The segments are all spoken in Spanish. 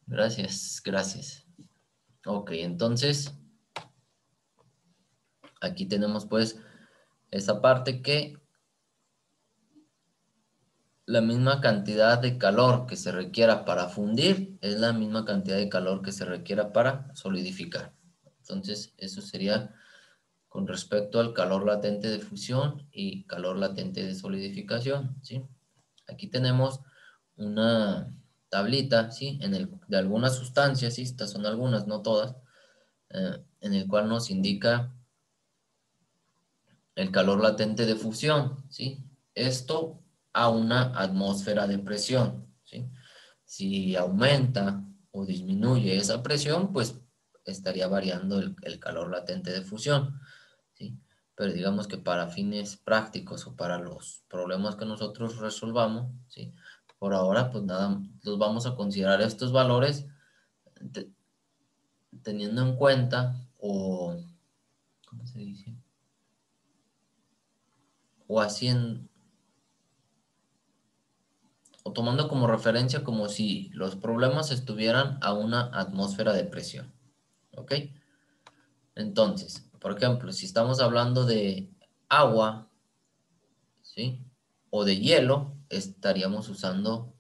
Gracias, gracias. Ok, entonces, aquí tenemos pues esa parte que la misma cantidad de calor que se requiera para fundir es la misma cantidad de calor que se requiera para solidificar. Entonces, eso sería con respecto al calor latente de fusión y calor latente de solidificación, ¿sí? Aquí tenemos una tablita, ¿sí? De algunas sustancias, ¿sí? Estas son algunas, no todas, en el cual nos indica el calor latente de fusión, ¿sí? Esto a una atmósfera de presión, ¿sí? Si aumenta o disminuye esa presión, pues estaría variando el calor latente de fusión, ¿sí? Pero digamos que para fines prácticos o para los problemas que nosotros resolvamos, ¿sí? Por ahora, pues nada, los vamos a considerar estos valores te- teniendo en cuenta o, ¿cómo se dice? O haciendo, o tomando como referencia como si los problemas estuvieran a una atmósfera de presión, ¿ok? Entonces, por ejemplo, si estamos hablando de agua, ¿sí? O de hielo, estaríamos usando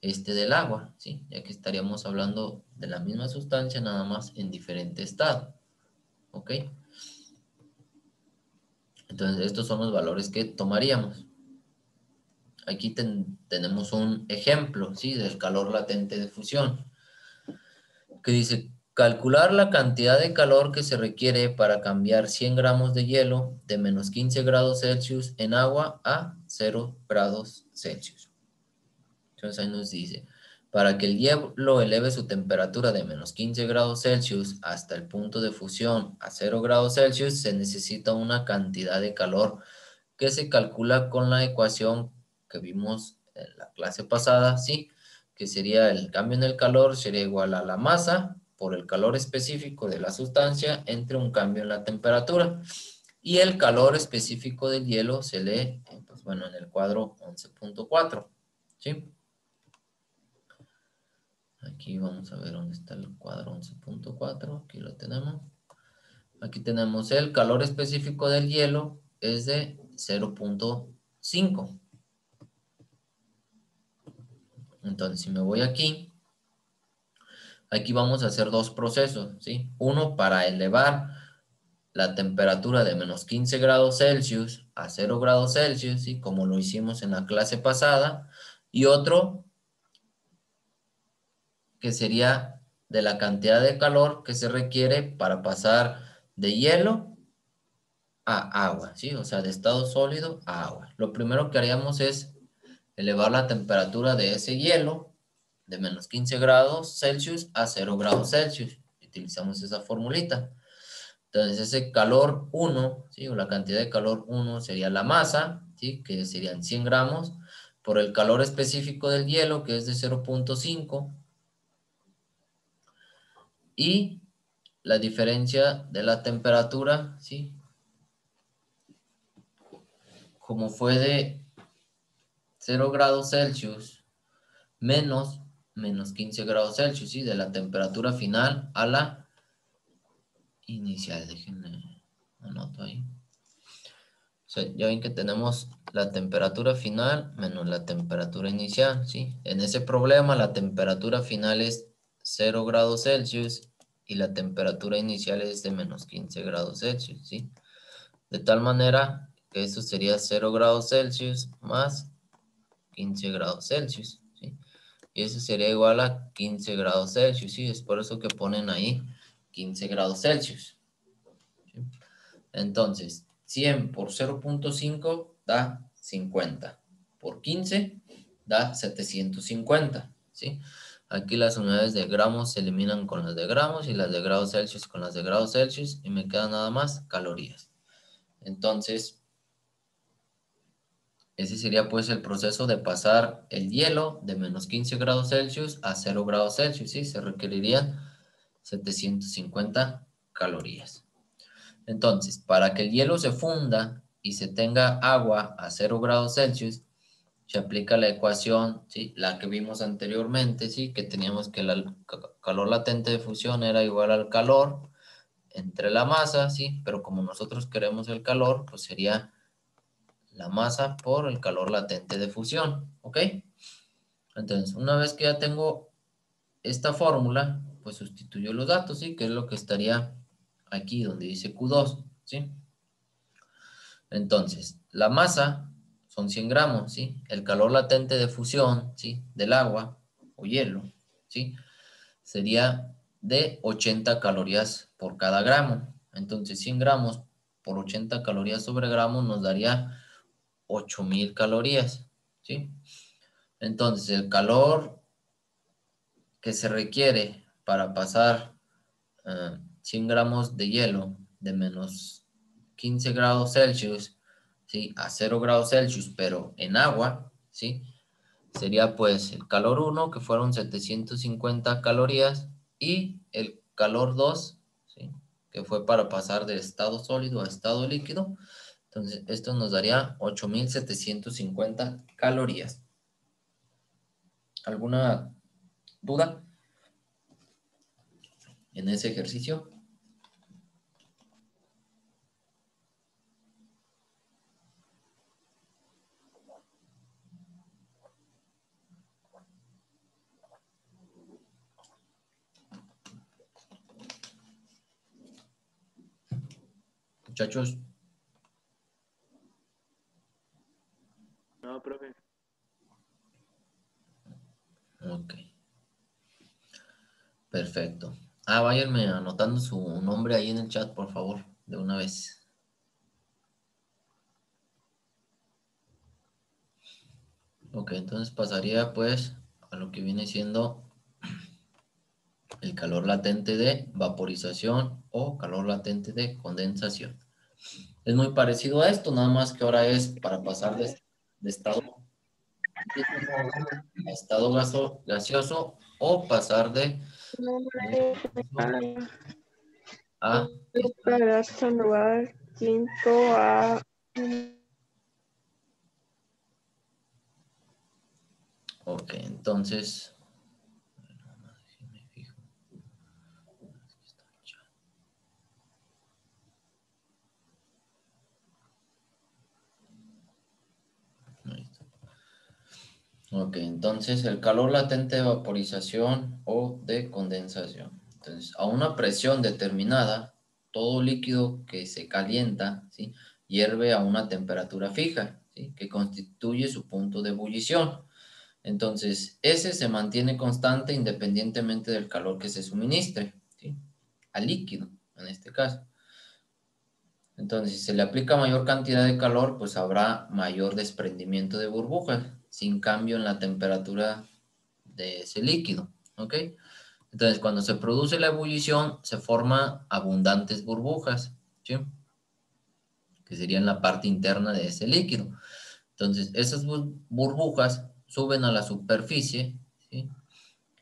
este del agua, ¿sí? Ya que estaríamos hablando de la misma sustancia, nada más en diferente estado, ¿ok? Entonces, estos son los valores que tomaríamos. Aquí tenemos un ejemplo, ¿sí? Del calor latente de fusión, que dice, calcular la cantidad de calor que se requiere para cambiar 100 gramos de hielo de menos 15 grados Celsius en agua a 0 grados Celsius. Entonces ahí nos dice, para que el hielo eleve su temperatura de menos 15 grados Celsius hasta el punto de fusión a 0 grados Celsius, se necesita una cantidad de calor que se calcula con la ecuación que vimos en la clase pasada, ¿sí? Que sería el cambio en el calor sería igual a la masa por el calor específico de la sustancia entre un cambio en la temperatura. Y el calor específico del hielo se lee, pues bueno, en el cuadro 11.4, ¿sí? Aquí vamos a ver dónde está el cuadro 11.4. Aquí lo tenemos. Aquí tenemos el calor específico del hielo es de 0.5. Entonces, si me voy aquí, aquí vamos a hacer dos procesos, ¿sí? Uno para elevar la temperatura de menos 15 grados Celsius a 0 grados Celsius, ¿sí? Como lo hicimos en la clase pasada. Y otro que sería de la cantidad de calor que se requiere para pasar de hielo a agua, ¿sí? O sea, de estado sólido a agua. Lo primero que haríamos es elevar la temperatura de ese hielo de menos 15 grados Celsius a 0 grados Celsius. Utilizamos esa formulita. Entonces, ese calor 1, ¿sí? O la cantidad de calor 1 sería la masa, ¿sí? Que serían 100 gramos, por el calor específico del hielo, que es de 0.5, y la diferencia de la temperatura, ¿sí? Como fue de 0 grados Celsius menos 15 grados Celsius, ¿sí? De la temperatura final a la inicial. Déjenme anoto ahí. O sea, ya ven que tenemos la temperatura final menos la temperatura inicial, ¿sí? En ese problema la temperatura final es 0 grados Celsius y la temperatura inicial es de menos 15 grados Celsius, ¿sí? De tal manera que eso sería 0 grados Celsius más 15 grados Celsius, ¿sí? Y eso sería igual a 15 grados Celsius, ¿sí? Es por eso que ponen ahí 15 grados Celsius, ¿sí? Entonces, 100 por 0.5 da 50. Por 15 da 750, ¿sí? Aquí las unidades de gramos se eliminan con las de gramos y las de grados Celsius con las de grados Celsius y me queda nada más calorías. Entonces, ese sería pues el proceso de pasar el hielo de menos 15 grados Celsius a 0 grados Celsius, ¿sí? Se requerirían 750 calorías. Entonces, para que el hielo se funda y se tenga agua a 0 grados Celsius, se aplica la ecuación, ¿sí? La que vimos anteriormente, ¿sí? Que teníamos que el calor latente de fusión era igual al calor entre la masa, ¿sí? Pero como nosotros queremos el calor, pues sería la masa por el calor latente de fusión, ¿ok? Entonces, una vez que ya tengo esta fórmula, pues sustituyo los datos, ¿sí? Que es lo que estaría aquí donde dice Q2, ¿sí? Entonces, la masa son 100 gramos, ¿sí? El calor latente de fusión, ¿sí? Del agua o hielo, ¿sí? Sería de 80 calorías por cada gramo. Entonces, 100 gramos por 80 calorías sobre gramo nos daría 8000 calorías, ¿sí? Entonces, el calor que se requiere para pasar 100 gramos de hielo de menos 15 grados Celsius, ¿sí? A 0 grados Celsius, pero en agua, ¿sí? Sería pues el calor 1, que fueron 750 calorías, y el calor 2, ¿sí? Que fue para pasar de estado sólido a estado líquido. Entonces, esto nos daría 8750 calorías. ¿Alguna duda en ese ejercicio? Muchachos. No, profe. Ok, perfecto. Váyanme anotando su nombre ahí en el chat, por favor, de una vez. Ok, entonces pasaría pues a lo que viene siendo el calor latente de vaporización o calor latente de condensación. Es muy parecido a esto, nada más que ahora es para pasar de estado a estado gaseoso o pasar de a estado. Para Sandoval, quinto a... Ok, entonces, me fijo. Ahí está. Ok, entonces el calor latente de vaporización o de condensación. Entonces, a una presión determinada, todo líquido que se calienta, ¿sí? Hierve a una temperatura fija, ¿sí? Que constituye su punto de ebullición. Entonces, ese se mantiene constante independientemente del calor que se suministre, ¿sí? Al líquido, en este caso. Entonces, si se le aplica mayor cantidad de calor, pues habrá mayor desprendimiento de burbujas, sin cambio en la temperatura de ese líquido, ¿ok? Entonces, cuando se produce la ebullición, se forman abundantes burbujas, ¿sí? Que serían la parte interna de ese líquido. Entonces, esas burbujas suben a la superficie, ¿sí?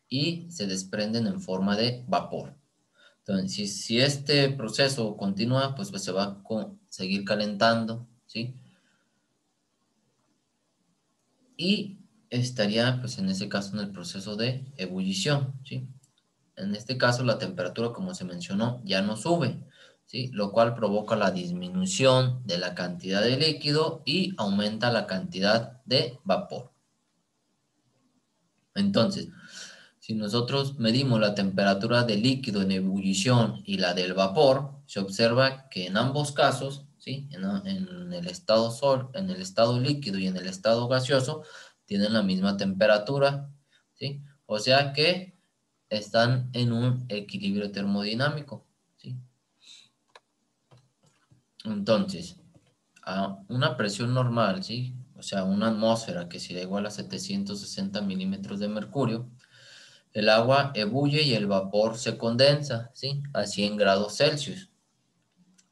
Y se desprenden en forma de vapor. Entonces, si este proceso continúa, pues se va a seguir calentando, ¿sí? Y estaría, pues en ese caso, en el proceso de ebullición, ¿sí? En este caso, la temperatura, como se mencionó, ya no sube, ¿sí? Lo cual provoca la disminución de la cantidad de líquido y aumenta la cantidad de vapor. Entonces, si nosotros medimos la temperatura del líquido en ebullición y la del vapor, se observa que en ambos casos, ¿sí? En el estado líquido y en el estado gaseoso, tienen la misma temperatura, ¿sí? O sea que están en un equilibrio termodinámico, ¿sí? Entonces, a una presión normal, ¿sí? O sea, una atmósfera que sería igual a 760 milímetros de mercurio, el agua ebulle y el vapor se condensa, ¿sí? A 100 grados Celsius.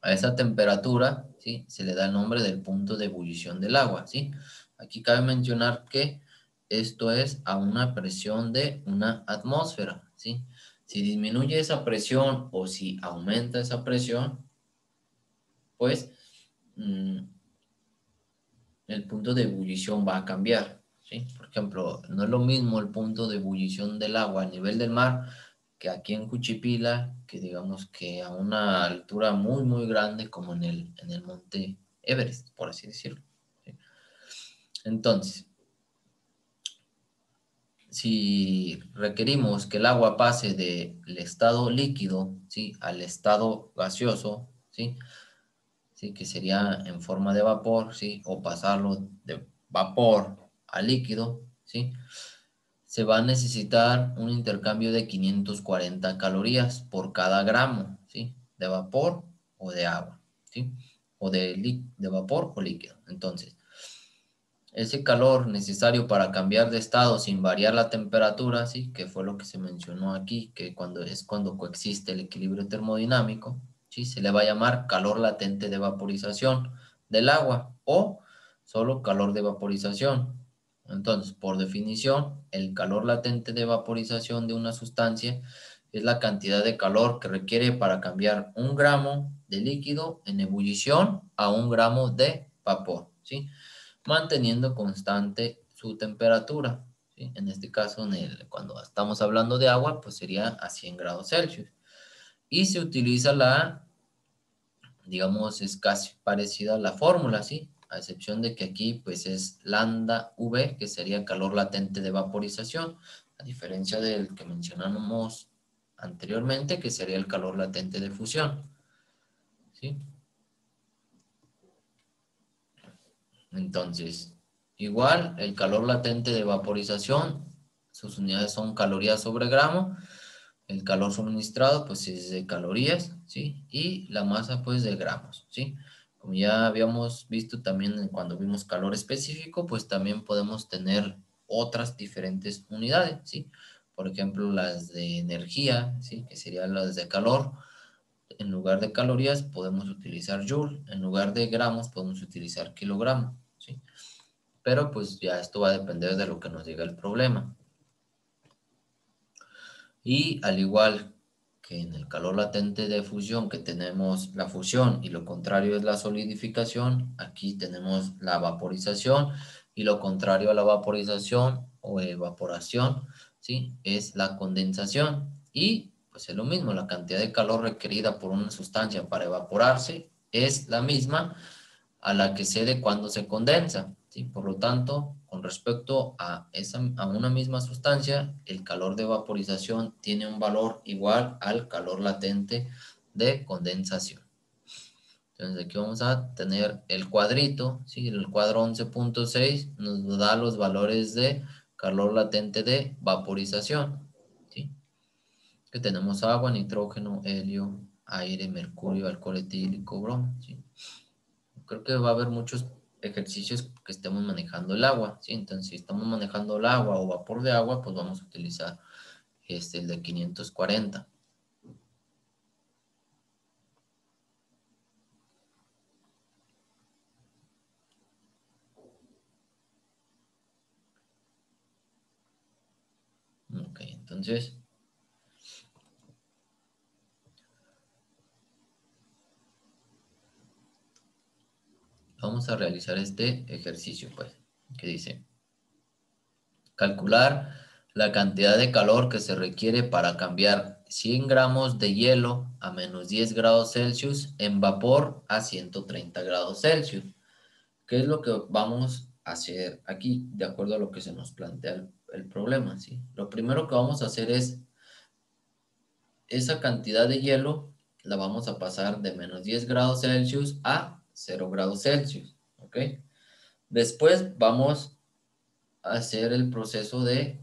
A esa temperatura, ¿sí? Se le da el nombre del punto de ebullición del agua, ¿sí? Aquí cabe mencionar que esto es a una presión de una atmósfera, ¿sí? Si disminuye esa presión o si aumenta esa presión, pues el punto de ebullición va a cambiar, ¿sí? Por ejemplo, no es lo mismo el punto de ebullición del agua a nivel del mar que aquí en Juchipila, que digamos que a una altura muy, muy grande como en el monte Everest, por así decirlo. ¿Sí? Entonces, si requerimos que el agua pase del estado líquido, ¿sí? Al estado gaseoso, ¿sí? ¿Sí? Que sería en forma de vapor, ¿sí? O pasarlo de vapor a líquido, ¿sí? Se va a necesitar un intercambio de 540 calorías por cada gramo, ¿sí? De vapor o de agua, ¿sí? O de vapor o líquido. Entonces, ese calor necesario para cambiar de estado sin variar la temperatura, ¿sí? Que fue lo que se mencionó aquí, que cuando coexiste el equilibrio termodinámico, ¿sí? Se le va a llamar calor latente de vaporización del agua o solo calor de vaporización. Entonces, por definición, el calor latente de vaporización de una sustancia es la cantidad de calor que requiere para cambiar un gramo de líquido en ebullición a un gramo de vapor, ¿sí? Manteniendo constante su temperatura, ¿sí? En este caso, cuando estamos hablando de agua, pues sería a 100 grados Celsius. Y se utiliza digamos, es casi parecida a la fórmula, ¿sí? A excepción de que aquí, pues es lambda V, que sería calor latente de vaporización, a diferencia del que mencionamos anteriormente, que sería el calor latente de fusión, ¿sí? Entonces, igual, el calor latente de vaporización, sus unidades son calorías sobre gramo, el calor suministrado, pues es de calorías, ¿sí? Y la masa, pues de gramos, ¿sí? Como ya habíamos visto también cuando vimos calor específico, pues también podemos tener otras diferentes unidades, ¿sí? Por ejemplo, las de energía, ¿sí? Que serían las de calor. En lugar de calorías podemos utilizar joule, en lugar de gramos podemos utilizar kilogramo, ¿sí? Pero pues ya esto va a depender de lo que nos diga el problema. Y al igual que en el calor latente de fusión, que tenemos la fusión y lo contrario es la solidificación, aquí tenemos la vaporización y lo contrario a la vaporización o evaporación, ¿sí? Es la condensación. Y pues es lo mismo, la cantidad de calor requerida por una sustancia para evaporarse es la misma a la que cede cuando se condensa, ¿sí? Por lo tanto, con respecto a una misma sustancia, el calor de vaporización tiene un valor igual al calor latente de condensación. Entonces aquí vamos a tener el cuadrito, ¿sí? El cuadro 11.6 nos da los valores de calor latente de vaporización, ¿sí? Que tenemos agua, nitrógeno, helio, aire, mercurio, alcohol etílico, bromo, ¿sí? Creo que va a haber muchos ejercicios que estemos manejando el agua, ¿sí? Entonces, si estamos manejando el agua o vapor de agua, pues vamos a utilizar el de 540. Ok, entonces vamos a realizar este ejercicio, pues, que dice, calcular la cantidad de calor que se requiere para cambiar 100 gramos de hielo a menos 10 grados Celsius en vapor a 130 grados Celsius. ¿Qué es lo que vamos a hacer aquí, de acuerdo a lo que se nos plantea el problema? ¿Sí? Lo primero que vamos a hacer es esa cantidad de hielo la vamos a pasar de menos 10 grados Celsius a 0 grados Celsius. ¿Ok? Después vamos a hacer el proceso de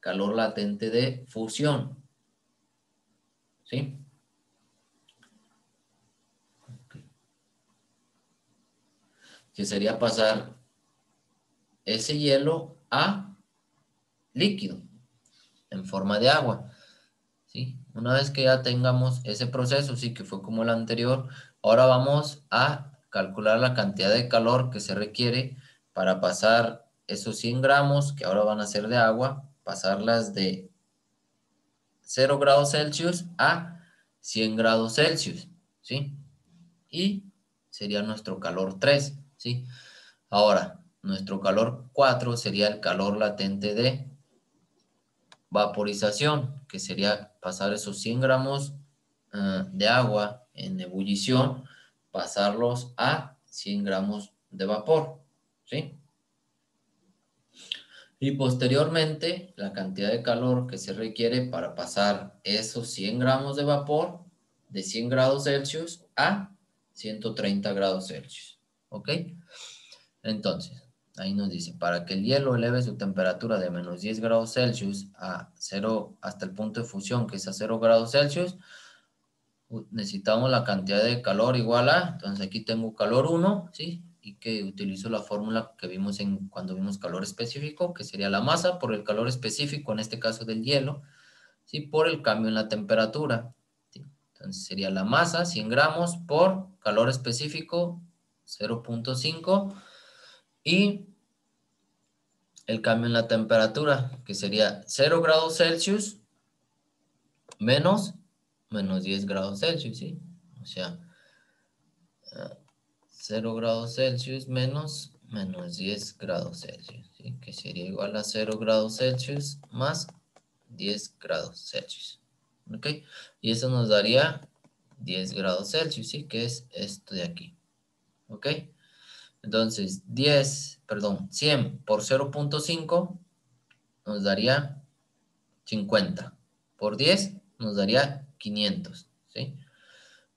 calor latente de fusión. ¿Sí? Que sería pasar ese hielo a líquido en forma de agua. ¿Sí? Una vez que ya tengamos ese proceso, sí que fue como el anterior, ahora vamos a calcular la cantidad de calor que se requiere para pasar esos 100 gramos, que ahora van a ser de agua, pasarlas de 0 grados Celsius a 100 grados Celsius, ¿sí? Y sería nuestro calor 3, ¿sí? Ahora, nuestro calor 4 sería el calor latente de vaporización, que sería pasar esos 100 gramos de agua en ebullición, pasarlos a 100 gramos de vapor, ¿sí? Y posteriormente, la cantidad de calor que se requiere para pasar esos 100 gramos de vapor de 100 grados Celsius a 130 grados Celsius, ¿ok? Entonces, ahí nos dice, para que el hielo eleve su temperatura de menos 10 grados Celsius a 0 hasta el punto de fusión, que es a 0 grados Celsius, necesitamos la cantidad de calor igual a, entonces aquí tengo calor 1, ¿sí? Y que utilizo la fórmula que vimos cuando vimos calor específico, que sería la masa por el calor específico, en este caso del hielo, ¿sí? Por el cambio en la temperatura, ¿sí? Entonces sería la masa, 100 gramos, por calor específico, 0.5, y el cambio en la temperatura, que sería 0 grados Celsius menos 10 grados Celsius, ¿sí? O sea, 0 grados Celsius menos 10 grados Celsius, ¿sí? Que sería igual a 0 grados Celsius más 10 grados Celsius, ¿ok? Y eso nos daría 10 grados Celsius, ¿sí? Que es esto de aquí, ¿ok? Entonces, 100 por 0.5 nos daría 50. Por 10 nos daría 500, ¿sí?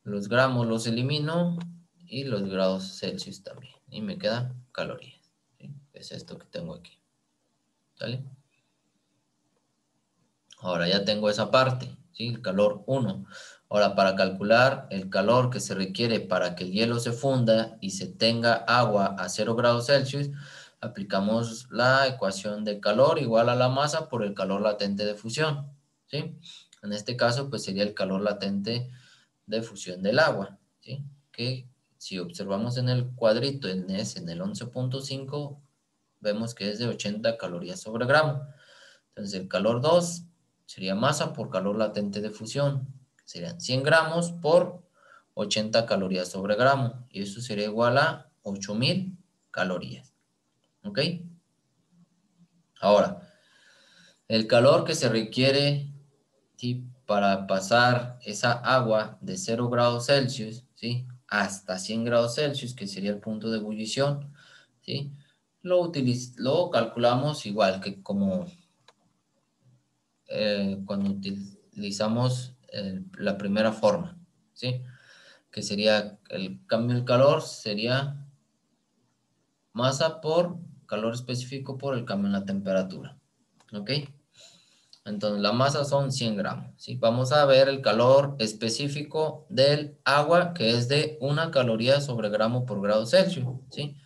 Los gramos los elimino y los grados Celsius también. Y me queda calorías, ¿sí? Es esto que tengo aquí, ¿sale? Ahora ya tengo esa parte, ¿sí? El calor 1. Ahora, para calcular el calor que se requiere para que el hielo se funda y se tenga agua a 0 grados Celsius, aplicamos la ecuación de calor igual a la masa por el calor latente de fusión, ¿sí? En este caso, pues sería el calor latente de fusión del agua, ¿sí? Que si observamos en el cuadrito, en el 11.5, vemos que es de 80 calorías sobre gramo. Entonces, el calor 2 sería masa por calor latente de fusión. Serían 100 gramos por 80 calorías sobre gramo. Y eso sería igual a 8000 calorías. ¿Ok? Ahora, el calor que se requiere, ¿sí?, para pasar esa agua de 0 grados Celsius, ¿sí?, hasta 100 grados Celsius, que sería el punto de ebullición, ¿sí?, lo calculamos igual que como cuando utilizamos la primera forma, ¿sí? Que sería el cambio de calor, sería masa por calor específico por el cambio en la temperatura, ¿ok? Entonces la masa son 100 gramos, ¿sí? Vamos a ver el calor específico del agua, que es de 1 caloría sobre gramo por grado Celsius, ¿sí?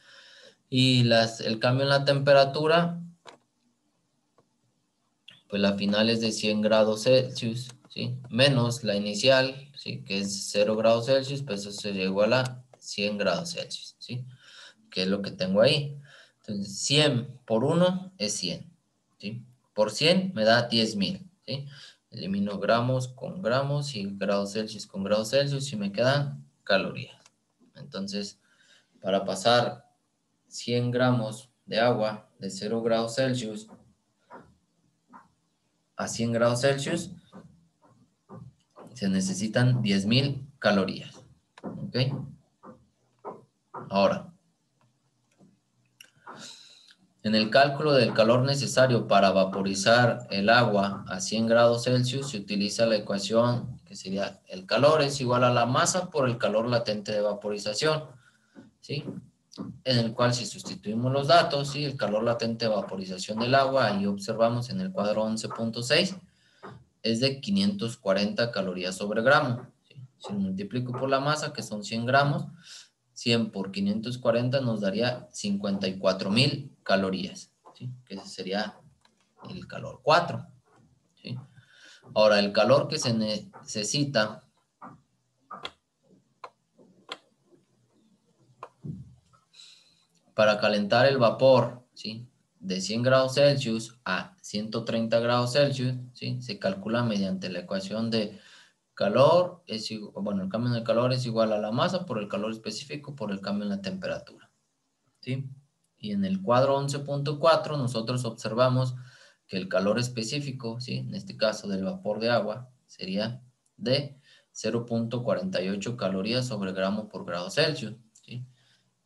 Y el cambio en la temperatura, pues la final es de 100 grados Celsius, ¿sí? Menos la inicial, ¿sí?, que es 0 grados Celsius, pues eso sería igual a 100 grados Celsius, ¿sí? Que es lo que tengo ahí. Entonces, 100 por 1 es 100, ¿sí? Por 100 me da 10,000, ¿sí? Elimino gramos con gramos y grados Celsius con grados Celsius y me quedan calorías. Entonces, para pasar 100 gramos de agua de 0 grados Celsius a 100 grados Celsius, se necesitan 10,000 calorías. ¿Ok? Ahora, en el cálculo del calor necesario para vaporizar el agua a 100 grados Celsius se utiliza la ecuación que sería el calor es igual a la masa por el calor latente de vaporización, ¿sí? En el cual si sustituimos los datos, ¿sí?, el calor latente de vaporización del agua, ahí observamos en el cuadro 11.6, es de 540 calorías sobre gramo, ¿sí? Si multiplico por la masa, que son 100 gramos, 100 por 540 nos daría 54,000 calorías, ¿sí? Que ese sería el calor 4, ¿sí? Ahora, el calor que se necesita para calentar el vapor, ¿sí?, de 100 grados Celsius a 130 grados Celsius, ¿sí?, se calcula mediante la ecuación de calor, el cambio en el calor es igual a la masa por el calor específico por el cambio en la temperatura, ¿sí? Y en el cuadro 11.4 nosotros observamos que el calor específico, ¿sí? En este caso del vapor de agua, sería de 0.48 calorías sobre gramo por grado Celsius, ¿sí?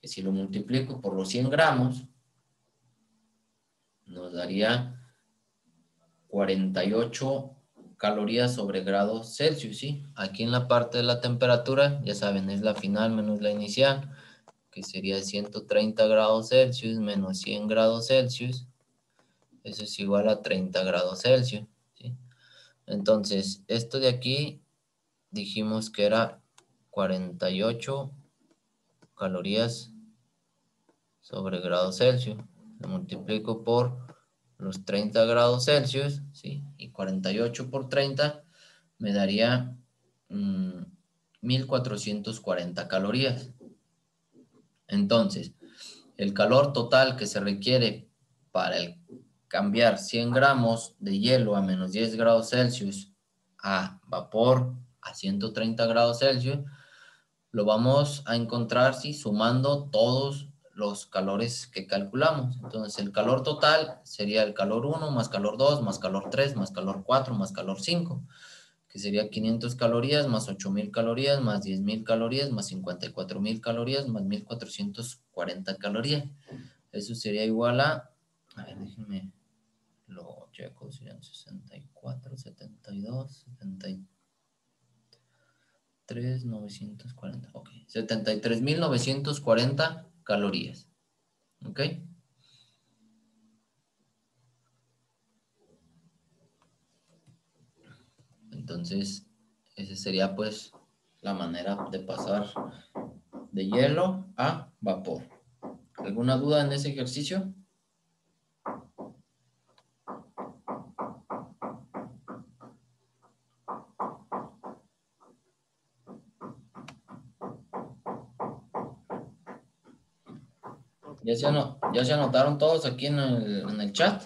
Que si lo multiplico por los 100 gramos, nos daría 48 calorías sobre grado Celsius, ¿sí? Aquí en la parte de la temperatura, ya saben, es la final menos la inicial, que sería 130 grados Celsius menos 100 grados Celsius. Eso es igual a 30 grados Celsius, ¿sí? Entonces, esto de aquí dijimos que era 48 calorías sobre grado Celsius. Lo multiplico por los 30 grados Celsius, ¿sí? Y 48 por 30 me daría 1440 calorías. Entonces, el calor total que se requiere para cambiar 100 gramos de hielo a menos 10 grados Celsius a vapor a 130 grados Celsius, lo vamos a encontrar si sumando todos los calores que calculamos. Entonces, el calor total sería el calor 1 más calor 2 más calor 3 más calor 4 más calor 5, que sería 500 calorías más 8000 calorías más 10.000 calorías más 54.000 calorías más 1440 calorías. Eso sería igual a ver, déjenme lo checo, serían 64, 72, 73.940, ok, 73.940 calorías, ok. Entonces, esa sería pues la manera de pasar de hielo a vapor. ¿Alguna duda en ese ejercicio? ¿Ya se anotaron todos aquí en el chat?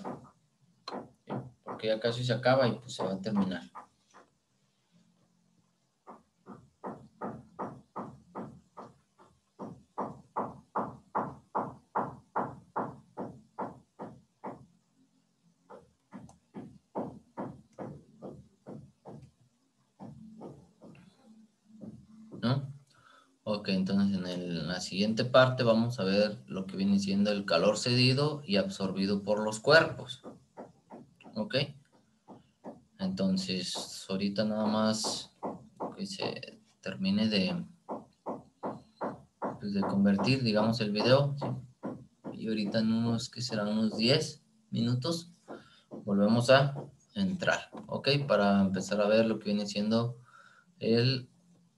Porque ya casi se acaba y pues se va a terminar. ¿No? Ok, entonces en la siguiente parte vamos a ver lo que viene siendo el calor cedido y absorbido por los cuerpos. Ok. Entonces, ahorita nada más que se termine pues de convertir, digamos, el video, ¿sí? Y ahorita en unos, que serán unos 10 minutos, volvemos a entrar, ¿ok? Para empezar a ver lo que viene siendo el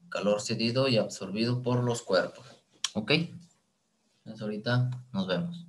calor cedido y absorbido por los cuerpos, ¿ok? Entonces ahorita nos vemos.